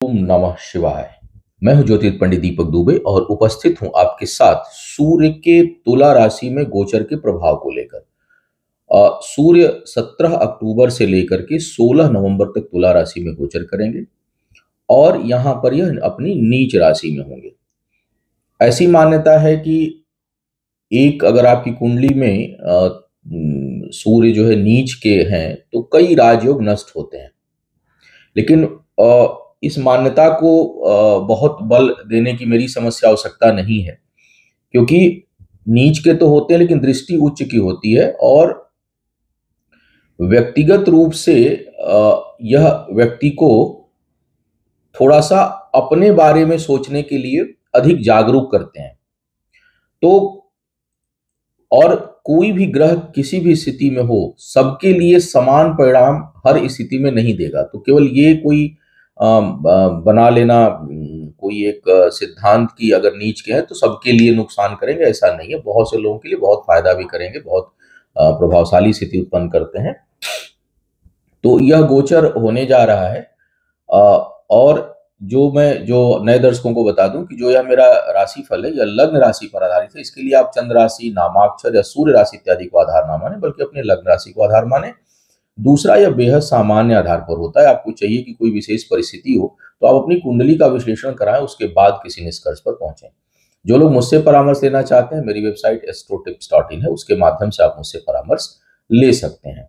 ओम नमः शिवाय। मैं हूं ज्योतिष पंडित दीपक दुबे और उपस्थित हूं आपके साथ सूर्य के तुला राशि में गोचर के प्रभाव को लेकर। सूर्य 17 अक्टूबर से लेकर के 16 नवंबर तक तुला राशि में गोचर करेंगे और यहां पर यह अपनी नीच राशि में होंगे। ऐसी मान्यता है कि एक अगर आपकी कुंडली में सूर्य जो है नीच के हैं तो कई राजयोग नष्ट होते हैं। लेकिन इस मान्यता को बहुत बल देने की मेरी समस्या आवश्यकता नहीं है, क्योंकि नीच के तो होते हैं लेकिन दृष्टि उच्च की होती है और व्यक्तिगत रूप से यह व्यक्ति को थोड़ा सा अपने बारे में सोचने के लिए अधिक जागरूक करते हैं। तो और कोई भी ग्रह किसी भी स्थिति में हो, सबके लिए समान परिणाम हर स्थिति में नहीं देगा। तो केवल ये कोई बना लेना कोई एक सिद्धांत की अगर नीच के हैं तो सबके लिए नुकसान करेंगे, ऐसा नहीं है। बहुत से लोगों के लिए बहुत फायदा भी करेंगे, बहुत प्रभावशाली स्थिति उत्पन्न करते हैं। तो यह गोचर होने जा रहा है। और जो नए दर्शकों को बता दूं कि जो यह मेरा राशिफल है, यह लग्न राशि पर आधारित है। इसके लिए आप चंद्र राशि, नामाक्षर या सूर्य राशि इत्यादि को आधार ना माने, बल्कि अपने लग्न राशि को आधार माने। दूसरा, यह बेहद सामान्य आधार पर होता है। आपको चाहिए कि कोई विशेष परिस्थिति हो तो आप अपनी कुंडली का विश्लेषण कराएं, उसके बाद किसी निष्कर्ष पर पहुंचें। जो लोग मुझसे परामर्श लेना चाहते हैं, मेरी वेबसाइट astrotips.in है, उसके माध्यम से आप मुझसे परामर्श ले सकते हैं।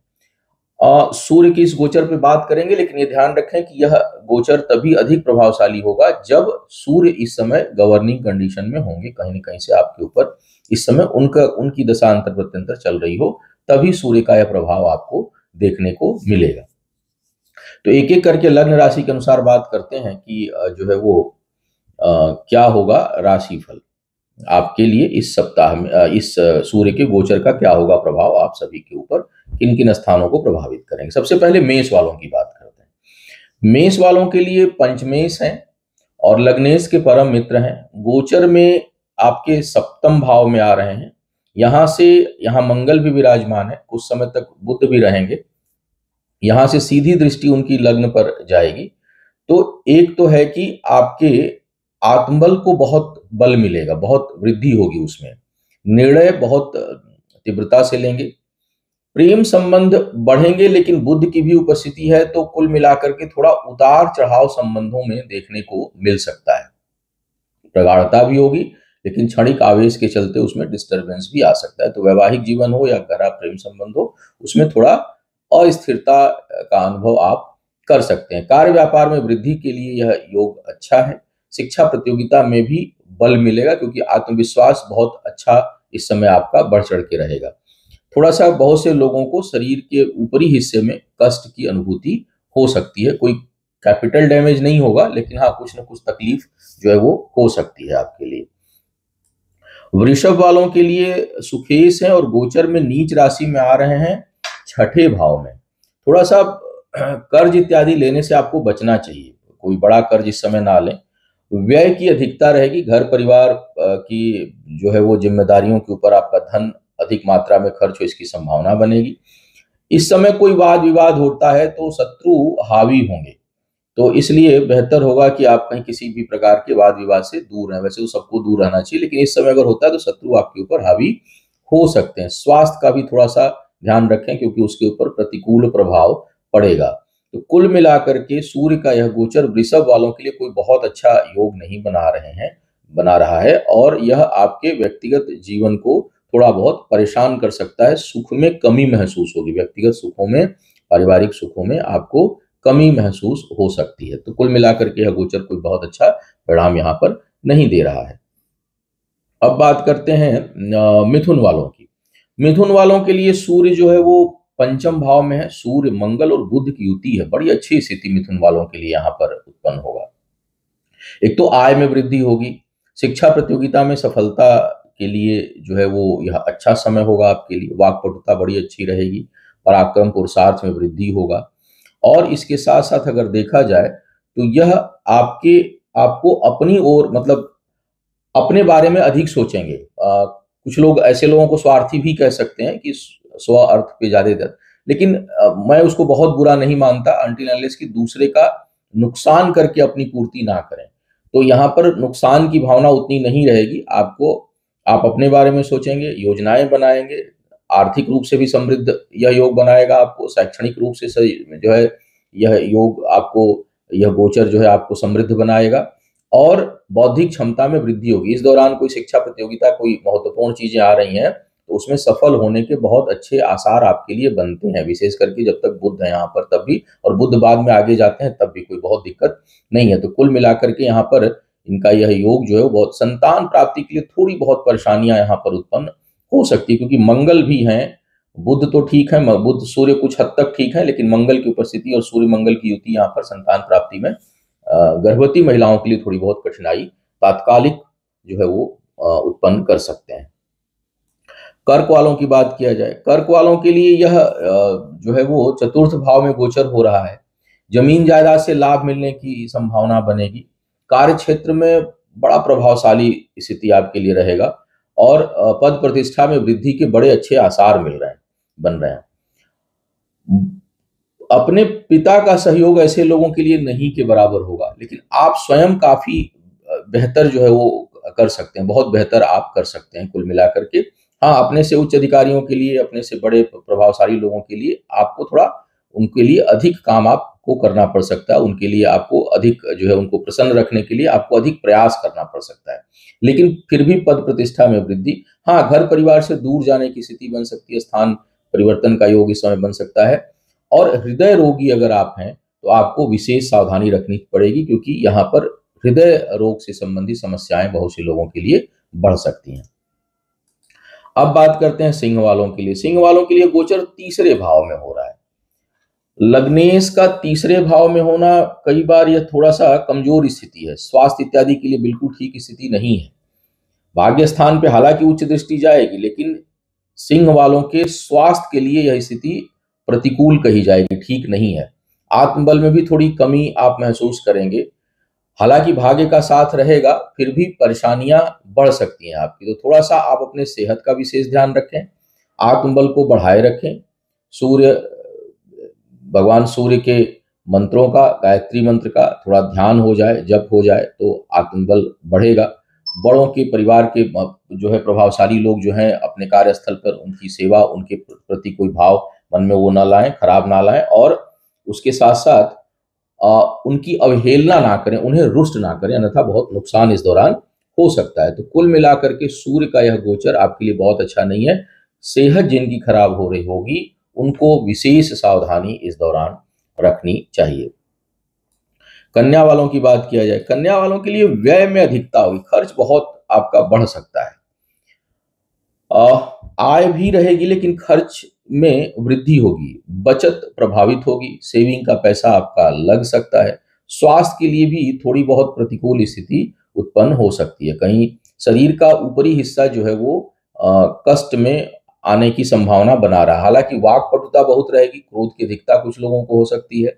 सूर्य की इस गोचर पे बात करेंगे, लेकिन ये ध्यान रखें कि यह गोचर तभी अधिक प्रभावशाली होगा जब सूर्य इस समय गवर्निंग कंडीशन में होंगे। कहीं न कहीं से आपके ऊपर इस समय उनकी दशा अंतर प्रत्यंतर चल रही हो, तभी सूर्य का यह प्रभाव आपको देखने को मिलेगा। तो एक एक करके लग्न राशि के अनुसार बात करते हैं कि जो है वो क्या होगा राशिफल आपके लिए इस सप्ताह में। इस सूर्य के गोचर का क्या होगा प्रभाव आप सभी के ऊपर, किन किन स्थानों को प्रभावित करेंगे। सबसे पहले मेष वालों की बात करते हैं। मेष वालों के लिए पंचमेश हैं और लग्नेश के परम मित्र हैं। गोचर में आपके सप्तम भाव में आ रहे हैं। यहाँ मंगल भी विराजमान है, कुछ समय तक बुध भी रहेंगे। यहां से सीधी दृष्टि उनकी लग्न पर जाएगी। तो एक तो है कि आपके आत्मबल को बहुत बल मिलेगा, बहुत वृद्धि होगी उसमें। निर्णय बहुत तीव्रता से लेंगे। प्रेम संबंध बढ़ेंगे, लेकिन बुध की भी उपस्थिति है, तो कुल मिलाकर के थोड़ा उतार चढ़ाव संबंधों में देखने को मिल सकता है। प्रगाढ़ता भी होगी, लेकिन क्षणिक आवेश के चलते उसमें डिस्टरबेंस भी आ सकता है। तो वैवाहिक जीवन हो या गहरा प्रेम संबंध हो, उसमें थोड़ा अस्थिरता का अनुभव आप कर सकते हैं। कार्य व्यापार में वृद्धि के लिए यह योग अच्छा है। शिक्षा प्रतियोगिता में भी बल मिलेगा, क्योंकि आत्मविश्वास बहुत अच्छा इस समय आपका बढ़ चढ़ के रहेगा। थोड़ा सा बहुत से लोगों को शरीर के ऊपरी हिस्से में कष्ट की अनुभूति हो सकती है। कोई कैपिटल डैमेज नहीं होगा, लेकिन हाँ, कुछ ना कुछ तकलीफ जो है वो हो सकती है आपके लिए। वृषभ वालों के लिए सुखेश है और गोचर में नीच राशि में आ रहे हैं छठे भाव में। थोड़ा सा कर्ज इत्यादि लेने से आपको बचना चाहिए। कोई बड़ा कर्ज इस समय ना लें। व्यय की अधिकता रहेगी। घर परिवार की जो है वो जिम्मेदारियों के ऊपर आपका धन अधिक मात्रा में खर्च हो, इसकी संभावना बनेगी। इस समय कोई वाद विवाद होता है तो शत्रु हावी होंगे, तो इसलिए बेहतर होगा कि आप कहीं किसी भी प्रकार के वाद विवाद से दूर रहें। वैसे तो सबको दूर रहना चाहिए, लेकिन इस समय अगर होता है तो शत्रु आपके ऊपर हावी हो सकते हैं। स्वास्थ्य का भी थोड़ा सा ध्यान रखें, क्योंकि उसके ऊपर प्रतिकूल प्रभाव पड़ेगा। तो कुल मिलाकर के सूर्य का यह गोचर वृषभ वालों के लिए कोई बहुत अच्छा योग नहीं बना रहा है, और यह आपके व्यक्तिगत जीवन को थोड़ा बहुत परेशान कर सकता है। सुख में कमी महसूस होगी, व्यक्तिगत सुखों में, पारिवारिक सुखों में आपको कमी महसूस हो सकती है। तो कुल मिलाकर के यह गोचर कोई बहुत अच्छा परिणाम यहाँ पर नहीं दे रहा है। अब बात करते हैं मिथुन वालों की। मिथुन वालों के लिए सूर्य जो है वो पंचम भाव में है। सूर्य, मंगल और बुध की युति है। बड़ी अच्छी स्थिति मिथुन वालों के लिए यहाँ पर उत्पन्न होगा। एक तो आय में वृद्धि होगी। शिक्षा प्रतियोगिता में सफलता के लिए जो है वो यह अच्छा समय होगा आपके लिए। वाक्पटुता बड़ी अच्छी रहेगी। पराक्रम पुरुषार्थ में वृद्धि होगा। और इसके साथ साथ अगर देखा जाए तो यह आपको अपनी ओर, मतलब अपने बारे में अधिक सोचेंगे। कुछ लोग ऐसे लोगों को स्वार्थी भी कह सकते हैं कि स्व अर्थ पे ज्यादा, लेकिन मैं उसको बहुत बुरा नहीं मानता, अनटिल अनलेस कि दूसरे का नुकसान करके अपनी पूर्ति ना करें। तो यहाँ पर नुकसान की भावना उतनी नहीं रहेगी। आप अपने बारे में सोचेंगे, योजनाएं बनाएंगे, आर्थिक रूप से भी समृद्ध यह योग बनाएगा आपको, शैक्षणिक रूप से सही जो है यह योग आपको, यह गोचर जो है आपको समृद्ध बनाएगा, और बौद्धिक क्षमता में वृद्धि होगी। इस दौरान कोई शिक्षा प्रतियोगिता, कोई महत्वपूर्ण चीजें आ रही हैं तो उसमें सफल होने के बहुत अच्छे आसार आपके लिए बनते हैं, विशेष करके जब तक बुध है यहाँ पर तब भी, और बुध बाद में आगे जाते हैं तब भी कोई बहुत दिक्कत नहीं है। तो कुल मिलाकर के यहाँ पर इनका यह योग जो है वो बहुत, संतान प्राप्ति के लिए थोड़ी बहुत परेशानियां यहाँ पर उत्पन्न हो सकती है, क्योंकि मंगल भी हैं, बुध तो ठीक है, बुध सूर्य कुछ हद तक ठीक है, लेकिन मंगल की उपस्थिति और सूर्य मंगल की युति यहाँ पर संतान प्राप्ति में गर्भवती महिलाओं के लिए थोड़ी बहुत कठिनाई तात्कालिक जो है वो उत्पन्न कर सकते हैं। कर्क वालों की बात किया जाए, कर्क वालों के लिए यह जो है वो चतुर्थ भाव में गोचर हो रहा है। जमीन जायदाद से लाभ मिलने की संभावना बनेगी। कार्य क्षेत्र में बड़ा प्रभावशाली स्थिति आपके लिए रहेगा, और पद प्रतिष्ठा में वृद्धि के बड़े अच्छे आसार बन रहे हैं। अपने पिता का सहयोग ऐसे लोगों के लिए नहीं के बराबर होगा, लेकिन आप स्वयं काफी बेहतर जो है वो कर सकते हैं, बहुत बेहतर आप कर सकते हैं कुल मिलाकर के। हाँ, अपने से उच्च अधिकारियों के लिए, अपने से बड़े प्रभावशाली लोगों के लिए आपको थोड़ा, उनके लिए अधिक काम आपको करना पड़ सकता है, उनके लिए आपको अधिक जो है उनको प्रसन्न रखने के लिए आपको अधिक प्रयास करना पड़ सकता है, लेकिन फिर भी पद प्रतिष्ठा में वृद्धि। हाँ, घर परिवार से दूर जाने की स्थिति बन सकती है, स्थान परिवर्तन का योग इस समय बन सकता है, और हृदय रोगी अगर आप हैं तो आपको विशेष सावधानी रखनी पड़ेगी, क्योंकि यहाँ पर हृदय रोग से संबंधित समस्याएं बहुत से लोगों के लिए बढ़ सकती हैं। अब बात करते हैं सिंह वालों के लिए। सिंह वालों के लिए गोचर तीसरे भाव में हो रहा है। लग्नेश का तीसरे भाव में होना, कई बार यह थोड़ा सा कमजोर स्थिति है, स्वास्थ्य इत्यादि के लिए बिल्कुल ठीक स्थिति नहीं है। भाग्य स्थान पे हालांकि उच्च दृष्टि जाएगी, लेकिन सिंह वालों के स्वास्थ्य के लिए यह स्थिति प्रतिकूल कही जाएगी, ठीक नहीं है। आत्मबल में भी थोड़ी कमी आप महसूस करेंगे, हालांकि भाग्य का साथ रहेगा, फिर भी परेशानियां बढ़ सकती हैं आपकी। तो थोड़ा सा आप अपने सेहत का विशेष ध्यान रखें, आत्मबल को बढ़ाए रखें, सूर्य, भगवान सूर्य के मंत्रों का, गायत्री मंत्र का थोड़ा ध्यान हो जाए, जप हो जाए तो आत्मबल बढ़ेगा। बड़ों के, परिवार के जो है प्रभावशाली लोग जो हैं, अपने कार्यस्थल पर उनकी सेवा, उनके प्रति कोई भाव मन में वो ना लाएं, खराब ना लाएं, और उसके साथ साथ उनकी अवहेलना ना करें, उन्हें रुष्ट ना करें, अन्यथा बहुत नुकसान इस दौरान हो सकता है। तो कुल मिलाकर के सूर्य का यह गोचर आपके लिए बहुत अच्छा नहीं है। सेहत जिनकी खराब हो रही होगी उनको विशेष सावधानी इस दौरान रखनी चाहिए। कन्या वालों की बात किया जाए, कन्या वालों के लिए व्यय में अधिकता होगी, खर्च बहुत आपका बढ़ सकता है। आय भी रहेगी लेकिन खर्च में वृद्धि होगी, बचत प्रभावित होगी, सेविंग का पैसा आपका लग सकता है। स्वास्थ्य के लिए भी थोड़ी बहुत प्रतिकूल स्थिति उत्पन्न हो सकती है, कहीं शरीर का ऊपरी हिस्सा जो है वो कष्ट में आने की संभावना बना रहा है। हालांकि वाक्पटुता बहुत रहेगी, क्रोध की अधिकता कुछ लोगों को हो सकती है,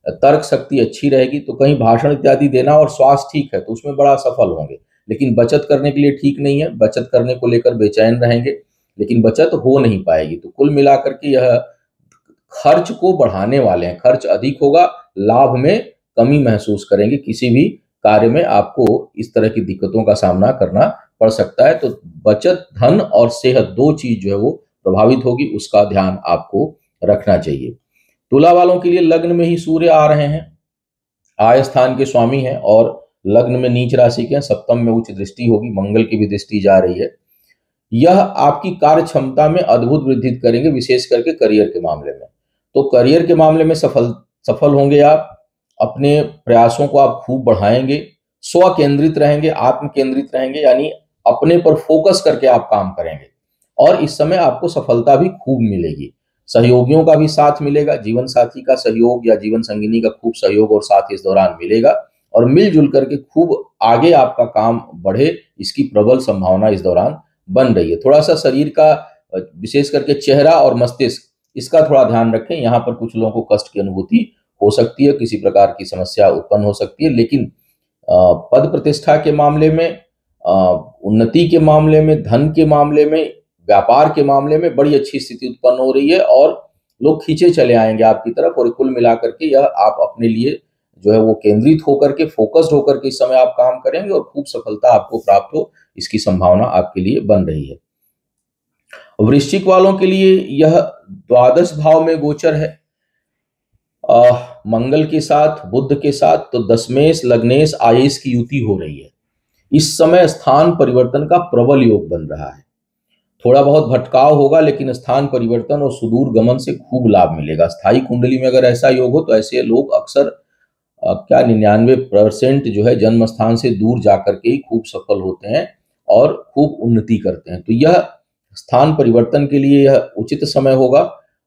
तर्क शक्ति अच्छी रहेगी, तो कहीं भाषण इत्यादि देना, और स्वास्थ्य ठीक है तो उसमें बड़ा सफल होंगे, लेकिन बचत करने के लिए ठीक नहीं है, बचत करने को लेकर बेचैन रहेंगे, लेकिन बचत हो नहीं पाएगी। तो कुल मिलाकर के यह खर्च को बढ़ाने वाले हैं, खर्च अधिक होगा, लाभ में कमी महसूस करेंगे, किसी भी कार्य में आपको इस तरह की दिक्कतों का सामना करना पड़ सकता है। तो बचत, धन और सेहत, दो चीज जो है वो प्रभावित होगी, उसका ध्यान आपको रखना चाहिए। तुला वालों के लिए लग्न में ही सूर्य आ रहे हैं, आय स्थान के स्वामी हैं, और लग्न में नीच राशि के, सप्तम में उच्च दृष्टि होगी, मंगल की भी दृष्टि जा रही है। यह आपकी कार्य क्षमता में अद्भुत वृद्धि करेंगे, विशेष करके करियर के मामले में। तो करियर के मामले में सफल होंगे आप, अपने प्रयासों को आप खूब बढ़ाएंगे, स्व केंद्रित रहेंगे, आत्म केंद्रित रहेंगे, यानी अपने पर फोकस करके आप काम करेंगे, और इस समय आपको सफलता भी खूब मिलेगी। सहयोगियों का भी साथ मिलेगा, जीवन साथी का सहयोग या जीवन संगिनी का खूब सहयोग और साथ इस दौरान मिलेगा, और मिलजुल करके खूब आगे आपका काम बढ़े, इसकी प्रबल संभावना इस दौरान बन रही है। थोड़ा सा शरीर का, विशेष करके चेहरा और मस्तिष्क, इसका थोड़ा ध्यान रखें, यहाँ पर कुछ लोगों को कष्ट की अनुभूति हो सकती है, किसी प्रकार की समस्या उत्पन्न हो सकती है, लेकिन पद प्रतिष्ठा के मामले में, उन्नति के मामले में, धन के मामले में, व्यापार के मामले में बड़ी अच्छी स्थिति उत्पन्न हो रही है, और लोग खींचे चले आएंगे आपकी तरफ, और कुल मिलाकर के यह आप अपने लिए जो है वो केंद्रित होकर के, फोकस्ड होकर के इस समय आप काम करेंगे और खूब सफलता आपको प्राप्त हो, इसकी संभावना आपके लिए बन रही है। वृश्चिक वालों के लिए यह द्वादश भाव में गोचर है, मंगल के साथ, बुध के साथ, तो दशमेश लग्नेश आयेश की युति हो रही है। इस समय स्थान परिवर्तन का प्रबल योग बन रहा है। थोड़ा बहुत भटकाव होगा, लेकिन स्थान परिवर्तन और सुदूर गमन से खूब लाभ मिलेगा। स्थायी कुंडली में अगर ऐसा योग हो तो ऐसे लोग अक्सर क्या 99% जो है जन्म स्थान से दूर जाकर के ही खूब सफल होते हैं और खूब उन्नति करते हैं। तो यह स्थान परिवर्तन के लिए यह उचित समय होगा।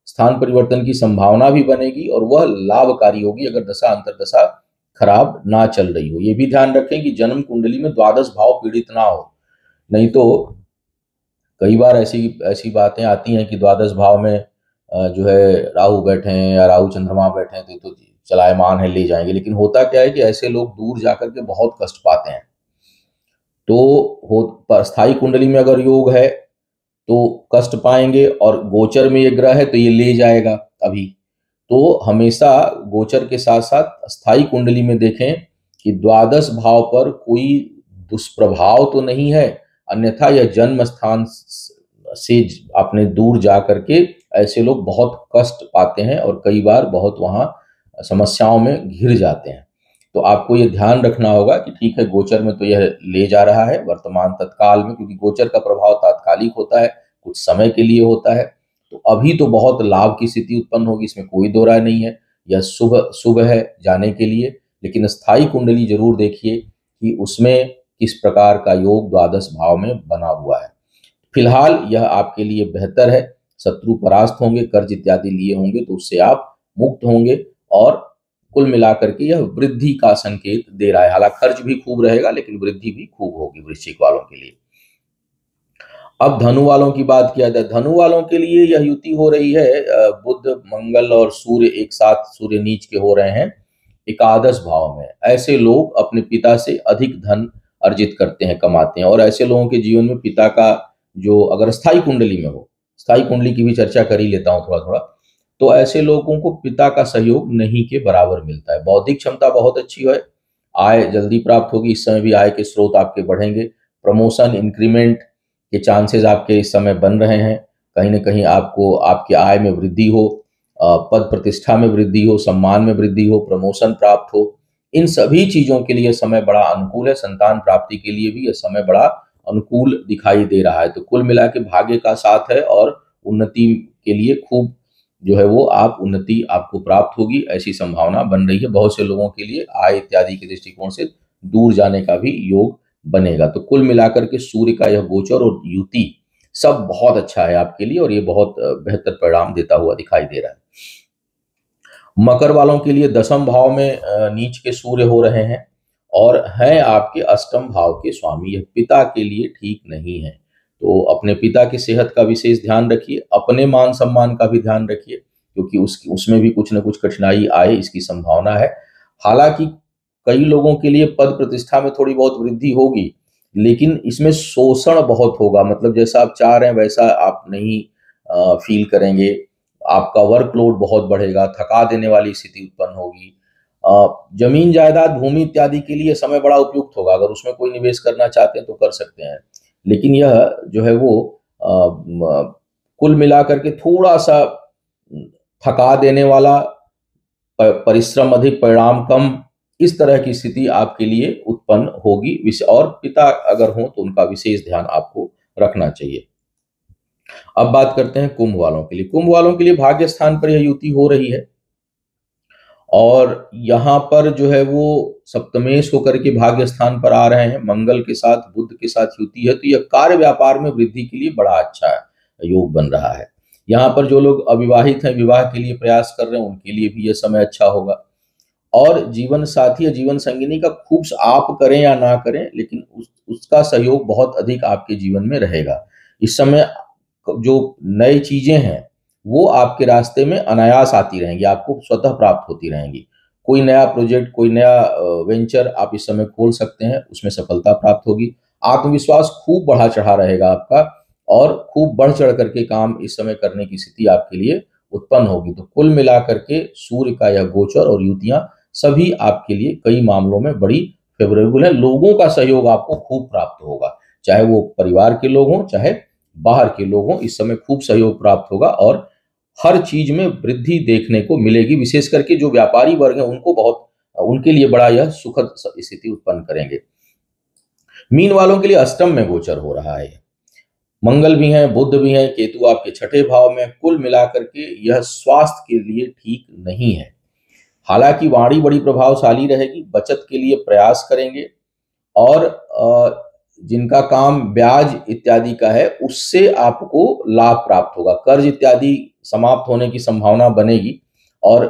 स्थान परिवर्तन की संभावना भी बनेगी और वह लाभकारी होगी अगर दशा अंतर्दशा खराब ना चल रही हो। ये भी ध्यान रखें कि जन्म कुंडली में द्वादश भाव पीड़ित ना हो, नहीं तो कई बार ऐसी ऐसी बातें आती हैं कि द्वादश भाव में जो है राहु बैठे हैं या राहु चंद्रमा बैठे हैं तो चलायमान है, ले जाएंगे। लेकिन होता क्या है कि ऐसे लोग दूर जाकर के बहुत कष्ट पाते हैं। तो स्थायी कुंडली में अगर योग है तो कष्ट पाएंगे, और गोचर में ये ग्रह है तो ये ले जाएगा अभी। तो हमेशा गोचर के साथ साथ स्थायी कुंडली में देखें कि द्वादश भाव पर कोई दुष्प्रभाव तो नहीं है, अन्यथा यह जन्म स्थान से अपने दूर जा करके ऐसे लोग बहुत कष्ट पाते हैं और कई बार बहुत वहां समस्याओं में घिर जाते हैं। तो आपको ये ध्यान रखना होगा कि ठीक है, गोचर में तो यह ले जा रहा है वर्तमान तत्काल में, क्योंकि गोचर का प्रभाव तात्कालिक होता है, कुछ समय के लिए होता है। तो अभी तो बहुत लाभ की स्थिति उत्पन्न होगी, इसमें कोई दो राय नहीं है। यह शुभ है जाने के लिए, लेकिन स्थायी कुंडली जरूर देखिए कि उसमें किस प्रकार का योग द्वादश भाव में बना हुआ है। फिलहाल यह आपके लिए बेहतर है। शत्रु परास्त होंगे, कर्ज इत्यादि लिए होंगे तो उससे आप मुक्त होंगे, और कुल मिलाकर के यह वृद्धि का संकेत दे रहा है। हालांकि खर्च भी खूब रहेगा, लेकिन वृद्धि भी खूब होगी वृश्चिक वालों के लिए। अब धनु वालों की बात किया जाए। धनु वालों के लिए यह युति हो रही है, बुध, मंगल और सूर्य एक साथ, सूर्य नीच के हो रहे हैं एकादश भाव में। ऐसे लोग अपने पिता से अधिक धन अर्जित करते हैं, कमाते हैं, और ऐसे लोगों के जीवन में पिता का जो अगर स्थायी कुंडली में हो, स्थायी कुंडली की भी चर्चा कर ही लेता हूँ थोड़ा थोड़ा, तो ऐसे लोगों को पिता का सहयोग नहीं के बराबर मिलता है। बौद्धिक क्षमता बहुत अच्छी है, आय जल्दी प्राप्त होगी, इस समय भी आय के स्रोत आपके बढ़ेंगे। प्रमोशन, इंक्रीमेंट के चांसेस आपके इस समय बन रहे हैं। कहीं ना कहीं आपको आपकी आय में वृद्धि हो, पद प्रतिष्ठा में वृद्धि हो, सम्मान में वृद्धि हो, प्रमोशन प्राप्त हो, इन सभी चीजों के लिए समय बड़ा अनुकूल है। संतान प्राप्ति के लिए भी यह समय बड़ा अनुकूल दिखाई दे रहा है। तो कुल मिला के भाग्य का साथ है, और उन्नति के लिए खूब जो है वो आप उन्नति आपको प्राप्त होगी, ऐसी संभावना बन रही है। बहुत से लोगों के लिए आय इत्यादि के दृष्टिकोण से दूर जाने का भी योग बनेगा। तो कुल मिलाकर के सूर्य का यह गोचर और युति सब बहुत अच्छा है आपके लिए, और ये बहुत बेहतर परिणाम देता हुआ दिखाई दे रहा है। मकर वालों के लिए दशम भाव में नीच के सूर्य हो रहे हैं और हैं आपके अष्टम भाव के स्वामी। यह पिता के लिए ठीक नहीं है, तो अपने पिता की सेहत का विशेष ध्यान रखिए, अपने मान सम्मान का भी ध्यान रखिए, क्योंकि उसमें भी कुछ न कुछ कठिनाई आए इसकी संभावना है। हालांकि कई लोगों के लिए पद प्रतिष्ठा में थोड़ी बहुत वृद्धि होगी, लेकिन इसमें शोषण बहुत होगा। मतलब जैसा आप चाह रहे हैं वैसा आप नहीं फील करेंगे। आपका वर्कलोड बहुत बढ़ेगा, थका देने वाली स्थिति उत्पन्न होगी। जमीन जायदाद, भूमि इत्यादि के लिए समय बड़ा उपयुक्त होगा। अगर उसमें कोई निवेश करना चाहते हैं तो कर सकते हैं, लेकिन यह जो है वो कुल मिलाकर के थोड़ा सा थका देने वाला, परिश्रम अधिक परिणाम कम, इस तरह की स्थिति आपके लिए उत्पन्न होगी। और पिता अगर हो तो उनका विशेष ध्यान आपको रखना चाहिए। अब बात करते हैं कुंभ वालों के लिए। कुंभ वालों के लिए भाग्य स्थान पर यह युति हो रही है, और यहाँ पर जो है वो सप्तमेश होकर के भाग्य स्थान पर आ रहे हैं, मंगल के साथ, बुध के साथ युति है। तो यह कार्य व्यापार में वृद्धि के लिए बड़ा अच्छा योग बन रहा है। यहाँ पर जो लोग अविवाहित हैं, विवाह के लिए प्रयास कर रहे हैं, उनके लिए भी यह समय अच्छा होगा। और जीवन साथी या जीवन संगिनी का खूब आप करें या ना करें, लेकिन उसका सहयोग बहुत अधिक आपके जीवन में रहेगा। इस समय जो नई चीजें हैं वो आपके रास्ते में अनायास आती रहेंगी, आपको स्वतः प्राप्त होती रहेंगी। कोई नया प्रोजेक्ट, कोई नया वेंचर आप इस समय खोल सकते हैं, उसमें सफलता प्राप्त होगी। आत्मविश्वास खूब बढ़ा चढ़ा रहेगा आपका, और खूब बढ़ चढ़ करके काम इस समय करने की स्थिति आपके लिए उत्पन्न होगी। तो कुल मिलाकर के सूर्य का यह गोचर और युतियां सभी आपके लिए कई मामलों में बड़ी फेवरेबल है। लोगों का सहयोग आपको खूब प्राप्त होगा, चाहे वो परिवार के लोग हों, चाहे बाहर के लोग हों, इस समय खूब सहयोग प्राप्त होगा और हर चीज में वृद्धि देखने को मिलेगी। विशेष करके जो व्यापारी वर्ग है उनको बहुत, उनके लिए बड़ा यह सुखद स्थिति उत्पन्न करेंगे। मीन वालों के लिए अष्टम में गोचर हो रहा है। मंगल भी हैं, बुध भी हैं, केतु आपके छठे भाव में। कुल मिलाकर के यह स्वास्थ्य के लिए ठीक नहीं है। हालांकि वाणी बड़ी प्रभावशाली रहेगी, बचत के लिए प्रयास करेंगे और जिनका काम ब्याज इत्यादि का है उससे आपको लाभ प्राप्त होगा। कर्ज इत्यादि समाप्त होने की संभावना बनेगी और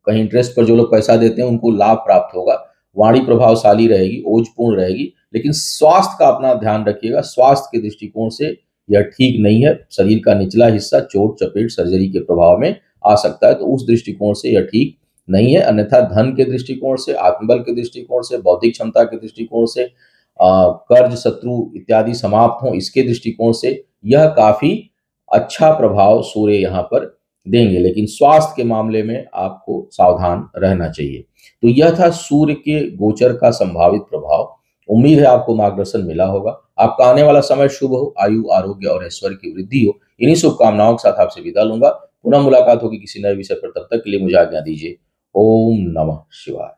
कहीं इंटरेस्ट पर जो लोग पैसा देते हैं उनको लाभ प्राप्त होगा। वाणी प्रभावशाली रहेगी, ओजपूर्ण रहेगी, लेकिन स्वास्थ्य का अपना ध्यान रखिएगा। स्वास्थ्य के दृष्टिकोण से यह ठीक नहीं है। शरीर का निचला हिस्सा चोट चपेट सर्जरी के प्रभाव में आ सकता है, तो उस दृष्टिकोण से यह ठीक नहीं है। अन्यथा धन के दृष्टिकोण से, आत्मबल के दृष्टिकोण से, बौद्धिक क्षमता के दृष्टिकोण से, कर्ज शत्रु इत्यादि समाप्त हो इसके दृष्टिकोण से यह काफी अच्छा प्रभाव सूर्य यहाँ पर देंगे। लेकिन स्वास्थ्य के मामले में आपको सावधान रहना चाहिए। तो यह था सूर्य के गोचर का संभावित प्रभाव। उम्मीद है आपको मार्गदर्शन मिला होगा। आपका आने वाला समय शुभ हो, आयु आरोग्य और ऐश्वर्य की वृद्धि हो। इन्हीं शुभकामनाओं के साथ आपसे विदा लूंगा। पुनः मुलाकात होगी किसी नए विषय पर, तब तक के लिए मुझे आज्ञा दीजिए। ओम नमः शिवाय।